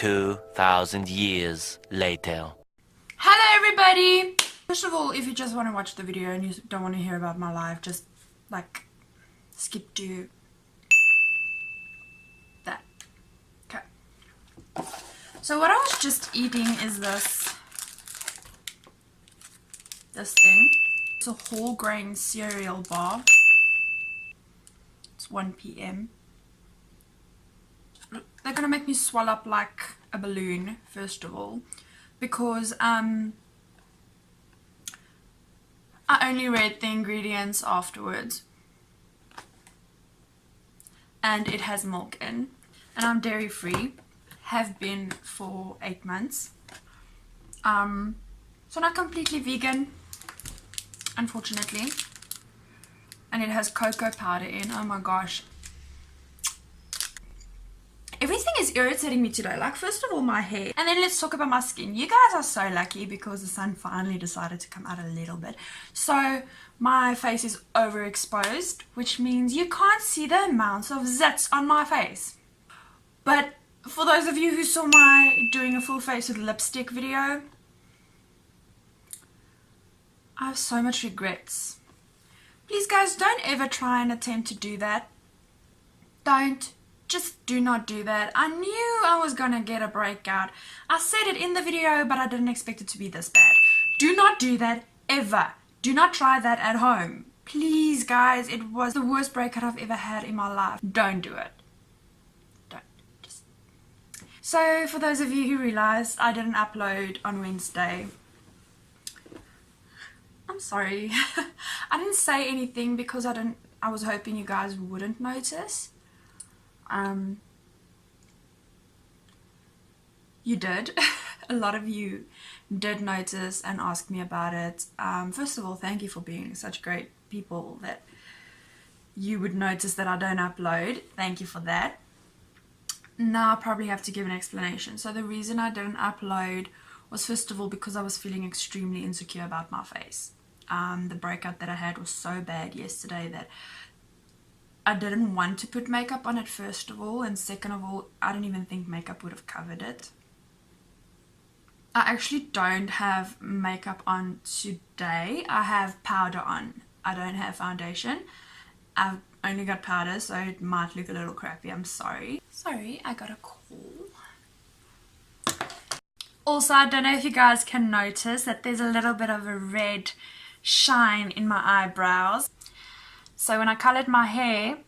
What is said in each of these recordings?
2,000 years later. Hello everybody! First of all, if you just want to watch the video and you don't want to hear about my life, just like skip to that. Okay. So what I was just eating is this thing. It's a whole grain cereal bar. It's 1 p.m. They're gonna make me swell up like a balloon, first of all, because I only read the ingredients afterwards, and it has milk in, and I'm dairy free, have been for 8 months, so not completely vegan, unfortunately, and it has cocoa powder in. Oh my gosh, everything is irritating me today. Like, first of all, my hair, and then let's talk about my skin. You guys are so lucky because the sun finally decided to come out a little bit, so my face is overexposed, which means you can't see the amounts of zits on my face. But for those of you who saw my doing a full face with lipstick video, I have so much regrets. Please guys, don't ever try and attempt to do that. Just do not do that. I knew I was gonna get a breakout. I said it in the video, but I didn't expect it to be this bad. Do not do that ever. Do not try that at home. Please guys, it was the worst breakout I've ever had in my life. Don't do it. Don't. Just. So for those of you who realized I didn't upload on Wednesday, I'm sorry. I didn't say anything because I was hoping you guys wouldn't notice. You did. A lot of you did notice and ask me about it. First of all, thank you for being such great people that you would notice that I don't upload. Thank you for that. Now I probably have to give an explanation. So the reason I didn't upload was, first of all, because I was feeling extremely insecure about my face. The breakout that I had was so bad yesterday that I didn't want to put makeup on it, first of all, and second of all, I don't even think makeup would have covered it. I actually don't have makeup on today. I have powder on. I don't have foundation. I've only got powder, so it might look a little crappy. I'm sorry. Sorry, I got a call. Also, I don't know if you guys can notice that there's a little bit of a red shine in my eyebrows. So when I colored my hair,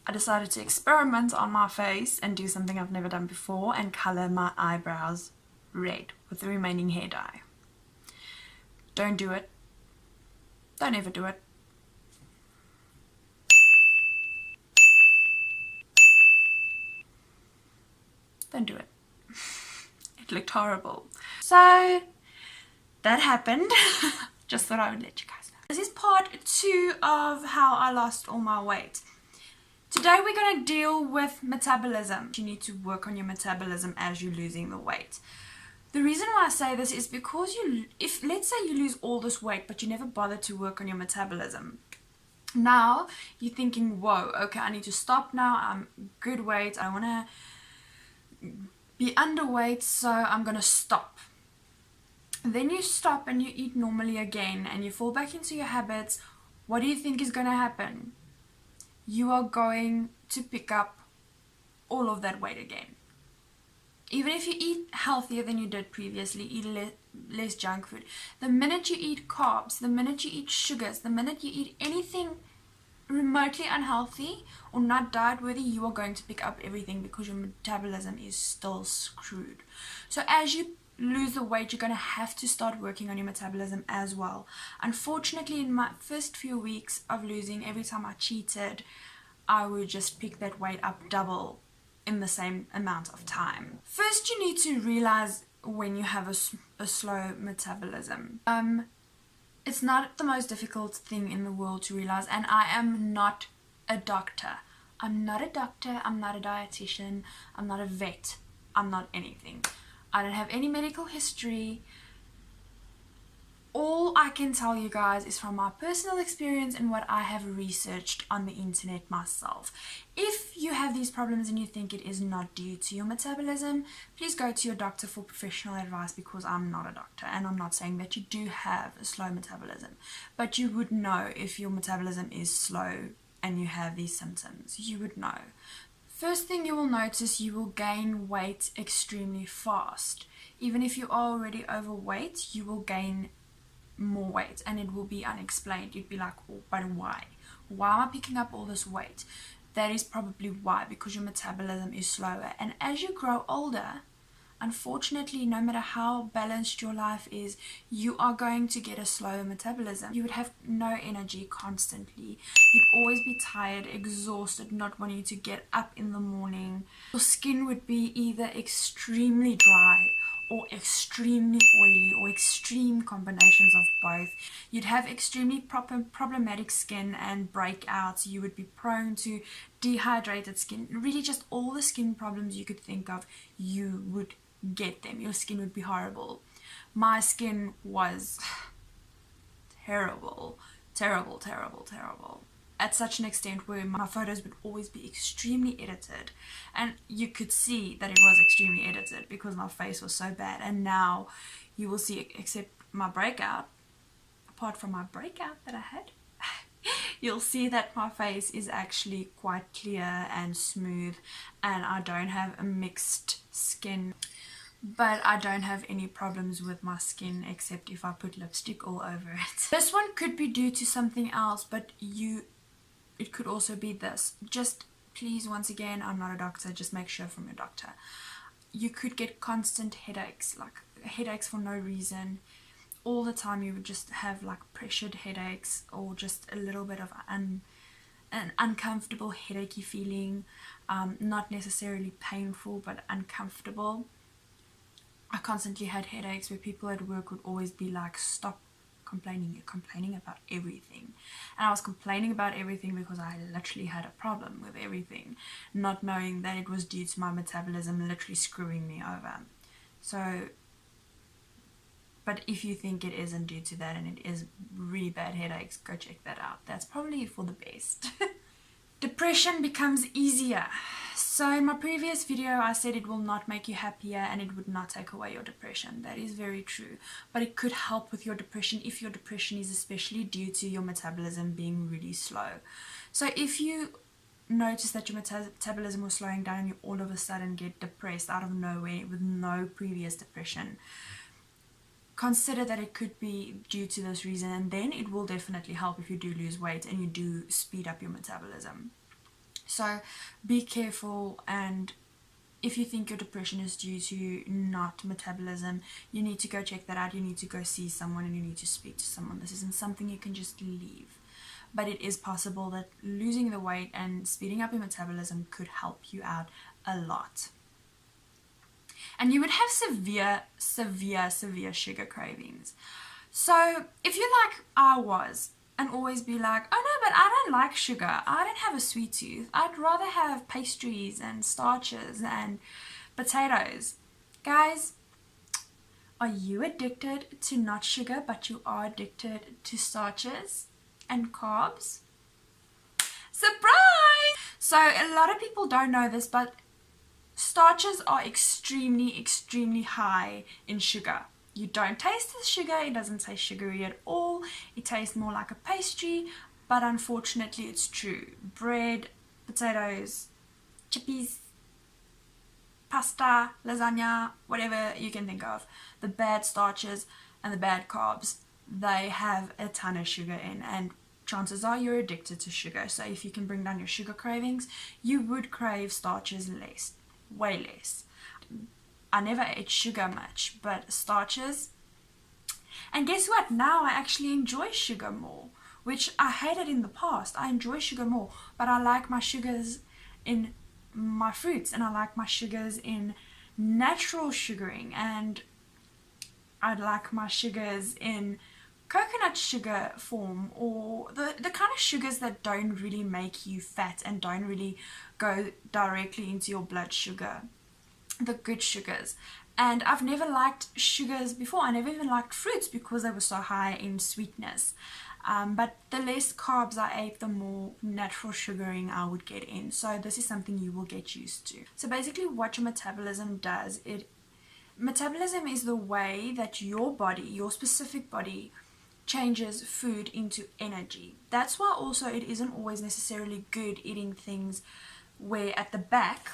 I decided to experiment on my face and do something I've never done before and color my eyebrows red with the remaining hair dye. Don't do it. Don't ever do it. Don't do it. It looked horrible. So that happened. Just thought I would let you guys know. This is part 2 of how I lost all my weight. Today we're going to deal with metabolism. You need to work on your metabolism as you're losing the weight. The reason why I say this is because if let's say you lose all this weight but you never bother to work on your metabolism. Now you're thinking, whoa, okay, I need to stop now. I'm good weight. I want to be underweight, so I'm going to stop. Then you stop and you eat normally again and you fall back into your habits. What do you think is going to happen? You are going to pick up all of that weight again. Even if you eat healthier than you did previously, eat less junk food. The minute you eat carbs, the minute you eat sugars, the minute you eat anything remotely unhealthy or not diet worthy, you are going to pick up everything because your metabolism is still screwed. So as you lose the weight, you're going to have to start working on your metabolism as well. Unfortunately, in my first few weeks of losing, every time I cheated, I would just pick that weight up double in the same amount of time. First, you need to realize when you have a slow metabolism. It's not the most difficult thing in the world to realize, and I am not a doctor. I'm not a doctor, I'm not a dietitian, I'm not a vet, I'm not anything. I don't have any medical history. all I can tell you guys is from my personal experience and what I have researched on the internet myself. If you have these problems and you think it is not due to your metabolism, please go to your doctor for professional advice, because I'm not a doctor and I'm not saying that you do have a slow metabolism, but you would know if your metabolism is slow and you have these symptoms. You would know. First thing you will notice, you will gain weight extremely fast. Even if you are already overweight, you will gain more weight and it will be unexplained. You'd be like, oh, but why? Why am I picking up all this weight? That is probably why, because your metabolism is slower. And as you grow older, unfortunately, no matter how balanced your life is, you are going to get a slower metabolism. You would have no energy constantly. You'd always be tired, exhausted, not wanting to get up in the morning. Your skin would be either extremely dry or extremely oily, or extreme combinations of both. You'd have extremely problematic skin and breakouts. You would be prone to dehydrated skin. Really, just all the skin problems you could think of, you would get them. Your skin would be horrible. My skin was terrible, terrible, terrible, terrible. At such an extent where my photos would always be extremely edited, and you could see that it was extremely edited because my face was so bad. And now you will see, except my breakout, apart from my breakout that I had, you'll see that my face is actually quite clear and smooth, and I don't have a mixed skin. But I don't have any problems with my skin except if I put lipstick all over it. This one could be due to something else, but it could also be this. Just please, once again, I'm not a doctor, just make sure from your doctor. You could get constant headaches, like headaches for no reason. All the time you would just have like pressured headaches, or just a little bit of an uncomfortable headachy feeling. Not necessarily painful, but uncomfortable. I constantly had headaches where people at work would always be like, stop complaining, you're complaining about everything. And I was complaining about everything because I literally had a problem with everything, not knowing that it was due to my metabolism literally screwing me over. So, but if you think it isn't due to that and it is really bad headaches, go check that out. That's probably for the best. Depression becomes easier. So in my previous video I said it will not make you happier and it would not take away your depression. That is very true, but it could help with your depression if your depression is especially due to your metabolism being really slow. So if you notice that your metabolism was slowing down and you all of a sudden get depressed out of nowhere with no previous depression, consider that it could be due to this reason, and then it will definitely help if you do lose weight and you do speed up your metabolism. So be careful, and if you think your depression is due to not metabolism, you need to go check that out. You need to go see someone and you need to speak to someone. This isn't something you can just leave, but it is possible that losing the weight and speeding up your metabolism could help you out a lot. And you would have severe sugar cravings. So if you like I was, and always be like, oh no, but I don't like sugar, I don't have a sweet tooth, I'd rather have pastries and starches and potatoes. Guys, are you addicted to not sugar, but you are addicted to starches and carbs? Surprise! So a lot of people don't know this, but starches are extremely high in sugar. You don't taste the sugar, it doesn't taste sugary at all, it tastes more like a pastry, but unfortunately it's true. Bread, potatoes, chippies, pasta, lasagna, whatever you can think of, the bad starches and the bad carbs, they have a ton of sugar in, and chances are you're addicted to sugar. So if you can bring down your sugar cravings, you would crave starches less, way less. I never ate sugar much, but starches. And guess what? Now I actually enjoy sugar more, which I hated in the past. I enjoy sugar more, but I like my sugars in my fruits, and I like my sugars in natural sugaring, and I like my sugars in coconut sugar form, or the kind of sugars that don't really make you fat and don't really go directly into your blood sugar. The good sugars. And I've never liked sugars before. I never even liked fruits because they were so high in sweetness. But the less carbs I ate, the more natural sugaring I would get in. So this is something you will get used to. So basically what your metabolism does, metabolism is the way that your body, your specific body, changes food into energy. That's why also it isn't always necessarily good eating things where at the back,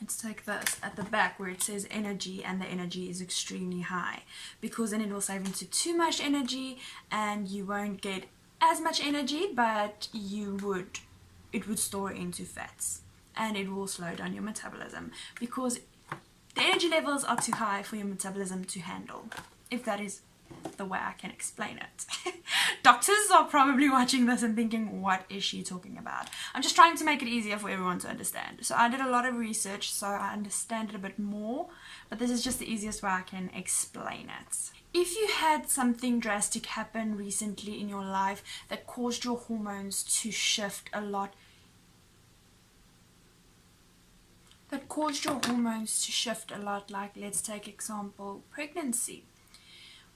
let's take this, at the back where it says energy and the energy is extremely high, because then it will save into too much energy and you won't get as much energy, but it would store into fats and it will slow down your metabolism because the energy levels are too high for your metabolism to handle, if that is the way I can explain it. Doctors are probably watching this and thinking, what is she talking about? I'm just trying to make it easier for everyone to understand. So I did a lot of research so I understand it a bit more, but this is just the easiest way I can explain it. If you had something drastic happen recently in your life that caused your hormones to shift a lot, like let's take example pregnancy.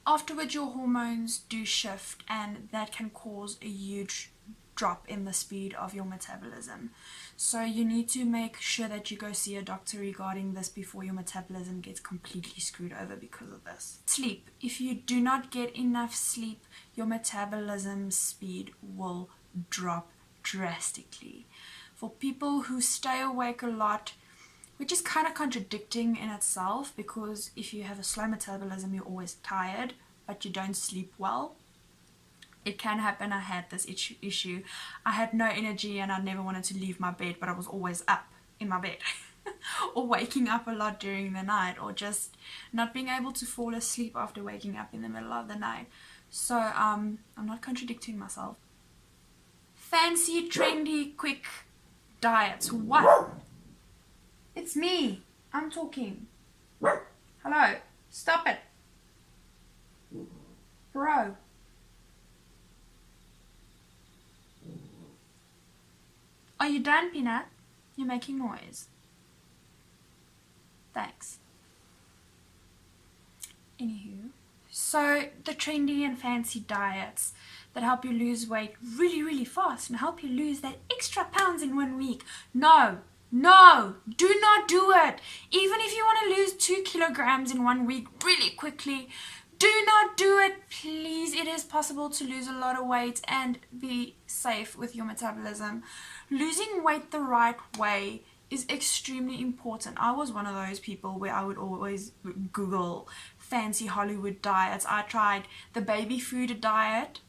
Afterwards your hormones do shift and that can cause a huge drop in the speed of your metabolism. So you need to make sure that you go see a doctor regarding this before your metabolism gets completely screwed over because of this. Sleep. If you do not get enough sleep, your metabolism speed will drop drastically. For people who stay awake a lot, which is kind of contradicting in itself, because if you have a slow metabolism you're always tired but you don't sleep well. It can happen. I had this issue. I had no energy and I never wanted to leave my bed, but I was always up in my bed or waking up a lot during the night, or just not being able to fall asleep after waking up in the middle of the night. So I'm not contradicting myself. Fancy, trendy, quick diets. What? It's me. I'm talking. Hello. Stop it. Bro. Are you done, Peanut? You're making noise. Thanks. Anywho. So the trendy and fancy diets that help you lose weight really, really fast and help you lose that extra pounds in 1 week. No, do not do it. Even if you want to lose 2 kilograms in 1 week really quickly, do not do it, please. It is possible to lose a lot of weight and be safe with your metabolism. Losing weight the right way is extremely important. I was one of those people where I would always Google fancy Hollywood diets. I tried the baby food diet,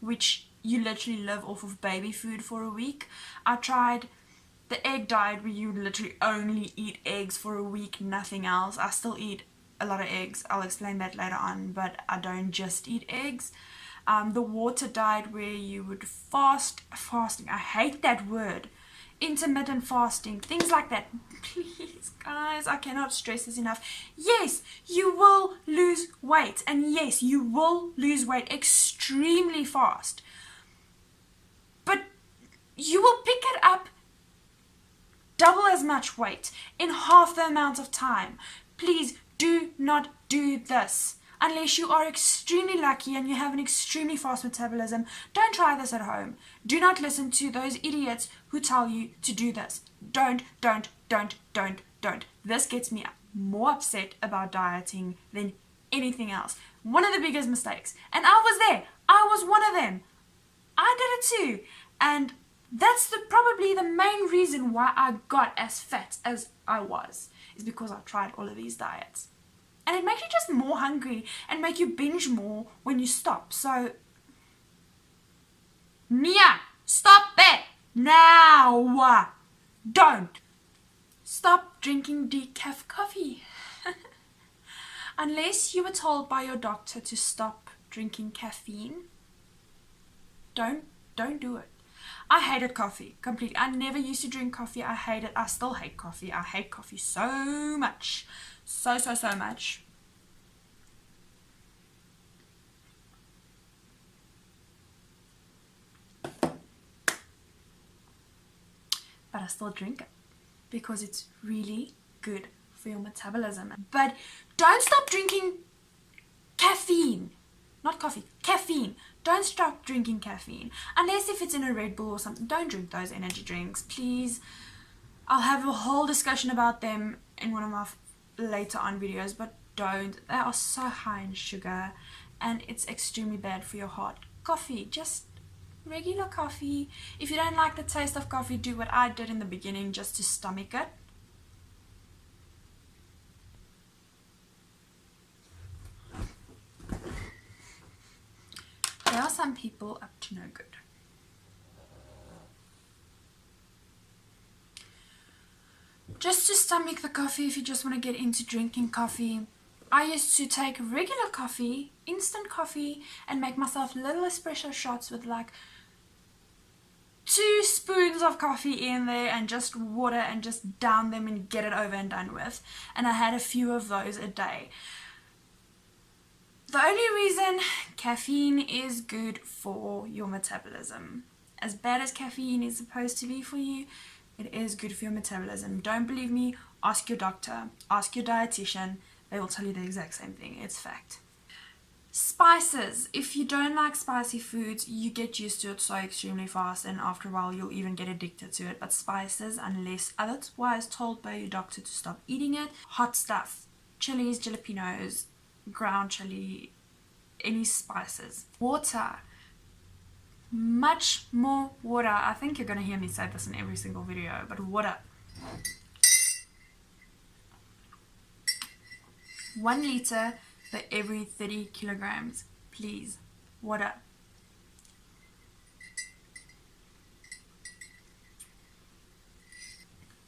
which you literally live off of baby food for a week. I tried the egg diet where you literally only eat eggs for a week, nothing else. I still eat a lot of eggs. I'll explain that later on, but I don't just eat eggs. The water diet where you would fasting. I hate that word. Intermittent fasting, things like that. Please, guys, I cannot stress this enough. Yes, you will lose weight, and yes, you will lose weight extremely fast. But you will pick it up double as much weight in half the amount of time. Please do not do this. Unless you are extremely lucky and you have an extremely fast metabolism, don't try this at home. Do not listen to those idiots who tell you to do this. Don't. This gets me more upset about dieting than anything else. One of the biggest mistakes. And I was there. I was one of them. I did it too. And that's probably the main reason why I got as fat as I was. Is because I tried all of these diets. And it makes you just more hungry and make you binge more when you stop. So, Nia, stop it now. Don't. Stop drinking decaf coffee. Unless you were told by your doctor to stop drinking caffeine, don't do it. I hated coffee completely. I never used to drink coffee. I hate it. I still hate coffee. I hate coffee so much. So much. But I still drink it because it's really good for your metabolism. But don't stop drinking caffeine. Not coffee, caffeine. Don't stop drinking caffeine. Unless if it's in a Red Bull or something. Don't drink those energy drinks, please. I'll have a whole discussion about them in one of my later on videos, but don't. They are so high in sugar and it's extremely bad for your heart. Coffee, just regular coffee. If you don't like the taste of coffee, do what I did in the beginning just to stomach it. There are some people up to no good. Just to stomach the coffee, if you just want to get into drinking coffee, I used to take regular coffee, instant coffee, and make myself little espresso shots with like 2 spoons of coffee in there and just water and just down them and get it over and done with. And I had a few of those a day. The only reason caffeine is good for your metabolism, as bad as caffeine is supposed to be for you, it is good for your metabolism. Don't believe me? Ask your doctor, ask your dietitian. They will tell you the exact same thing. It's fact. Spices. If you don't like spicy foods, you get used to it so extremely fast, and after a while you'll even get addicted to it. But spices, unless otherwise told by your doctor to stop eating it, hot stuff, chilies, jalapenos, ground chili, any spices. Water. Much more water. I think you're going to hear me say this in every single video, but water. 1 liter for every 30 kilograms. Please. Water.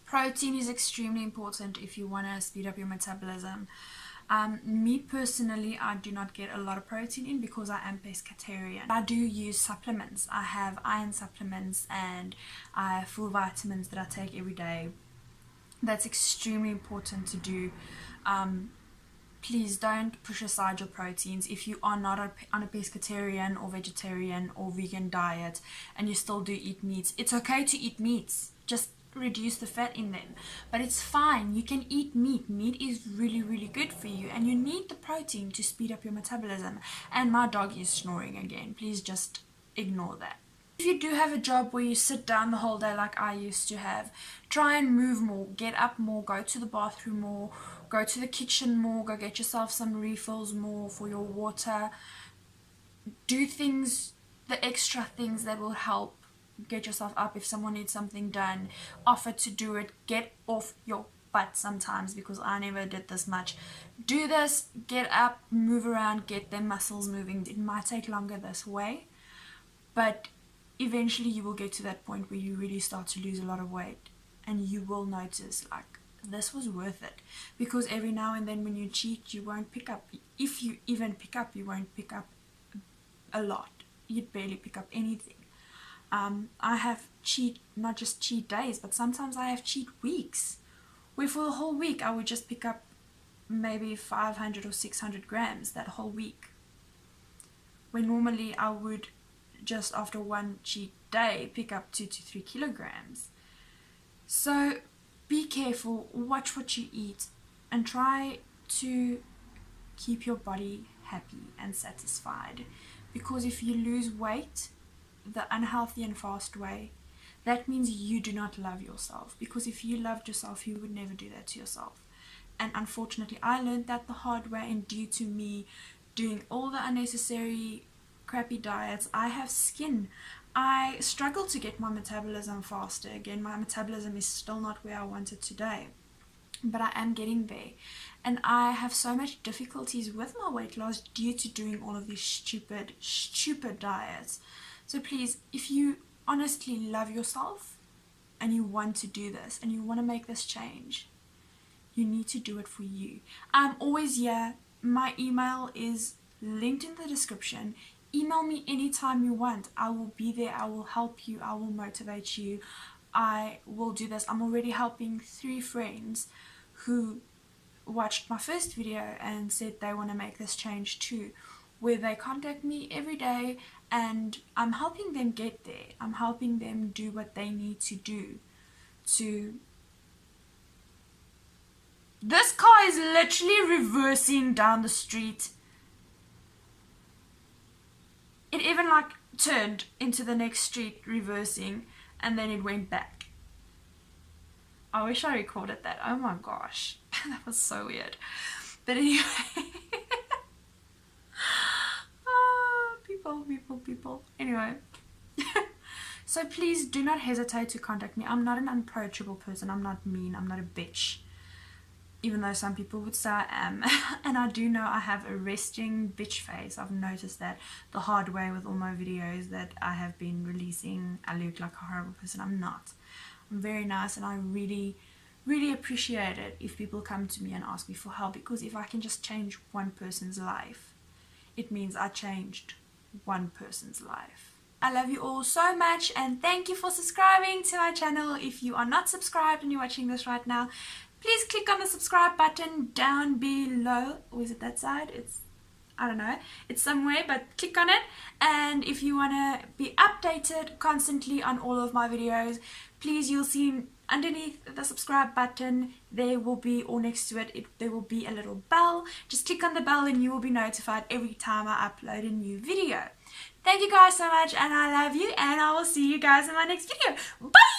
Protein is extremely important if you want to speed up your metabolism. Me personally, I do not get a lot of protein in because I am pescatarian. I do use supplements. I have iron supplements and I have full vitamins that I take every day. That's extremely important to do. Please don't push aside your proteins. If you are not on a pescatarian or vegetarian or vegan diet and you still do eat meats, it's okay to eat meats. Just reduce the fat in them, but it's fine. You can eat meat. Meat is really good for you, and you need the protein to speed up your metabolism. And my dog is snoring again. Please just ignore that. If you do have a job where you sit down the whole day like I used to have, try and move more, get up more, go to the bathroom more, go to the kitchen more, go get yourself some refills more for your water. Do things, the extra things that will help get yourself up. If someone needs something done, offer to do it. Get off your butt sometimes, because I never did this much. Do this, get up, move around, get their muscles moving. It might take longer this way, but eventually you will get to that point where you really start to lose a lot of weight, and you will notice like this was worth it, because every now and then when you cheat, you won't pick up. If you even pick up, you won't pick up a lot. You'd barely pick up anything. I have not just cheat days, but sometimes I have cheat weeks where for the whole week I would just pick up maybe 500 or 600 grams that whole week, when normally I would just after one cheat day pick up 2 to 3 kilograms. So be careful, watch what you eat, and try to keep your body happy and satisfied, because if you lose weight the unhealthy and fast way, that means you do not love yourself, because if you loved yourself, you would never do that to yourself. And unfortunately I learned that the hard way, and due to me doing all the unnecessary crappy diets, I have skin. I struggle to get my metabolism faster again. My metabolism is still not where I want it today, but I am getting there, and I have so much difficulties with my weight loss due to doing all of these stupid diets. So please, if you honestly love yourself and you want to do this and you want to make this change, you need to do it for you. I'm always here. My email is linked in the description. Email me anytime you want. I will be there. I will help you. I will motivate you. I will do this. I'm already helping 3 friends who watched my first video and said they want to make this change too, where they contact me every day and I'm helping them get there. I'm helping them do what they need to do to This car is literally reversing down the street. It even like turned into the next street reversing and then it went back. I wish I recorded that. Oh my gosh. That was so weird. But anyway. Oh, people. Anyway. So please do not hesitate to contact me. I'm not an unapproachable person. I'm not mean. I'm not a bitch. Even though some people would say I am. And I do know I have a resting bitch face. I've noticed that the hard way with all my videos that I have been releasing. I look like a horrible person. I'm not. I'm very nice, and I really appreciate it if people come to me and ask me for help, because if I can just change one person's life, it means I changed one person's life. I love you all so much, and thank you for subscribing to my channel. If you are not subscribed and you're watching this right now, please click on the subscribe button down below. Or is it that side? I don't know. It's somewhere, but click on it. And if you want to be updated constantly on all of my videos, please, you'll see underneath the subscribe button, there will be, or next to it, there will be a little bell. Just click on the bell and you will be notified every time I upload a new video. Thank you guys so much, and I love you, and I will see you guys in my next video. Bye!